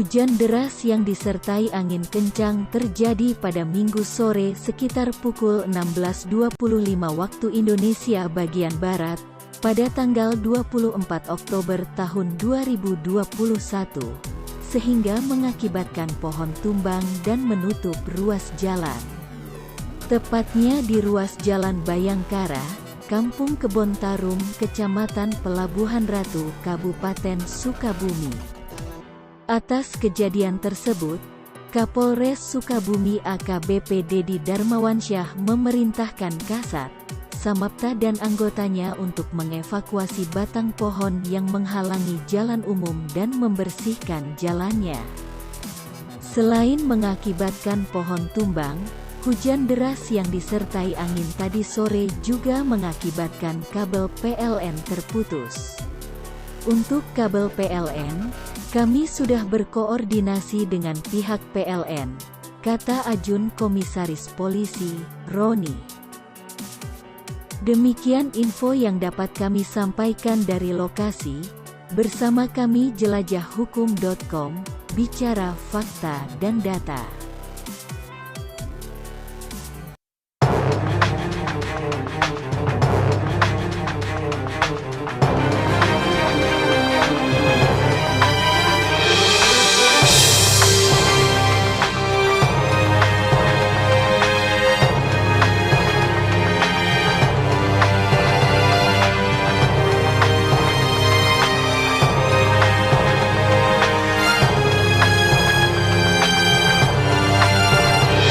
Hujan deras yang disertai angin kencang terjadi pada Minggu sore sekitar pukul 16.25 waktu Indonesia bagian Barat, pada tanggal 24 Oktober tahun 2021, sehingga mengakibatkan pohon tumbang dan menutup ruas jalan. Tepatnya di ruas Jalan Bayangkara, Kampung Kebon Tarum, Kecamatan Pelabuhan Ratu, Kabupaten Sukabumi. Atas kejadian tersebut, Kapolres Sukabumi AKBP Dedi Darmawansyah memerintahkan Kasat, Samapta dan anggotanya untuk mengevakuasi batang pohon yang menghalangi jalan umum dan membersihkan jalannya. Selain mengakibatkan pohon tumbang, hujan deras yang disertai angin tadi sore juga mengakibatkan kabel PLN terputus. Untuk kabel PLN, kami sudah berkoordinasi dengan pihak PLN, kata Ajun Komisaris Polisi, Roni. Demikian info yang dapat kami sampaikan dari lokasi. Bersama kami jelajahhukum.com, bicara fakta dan data.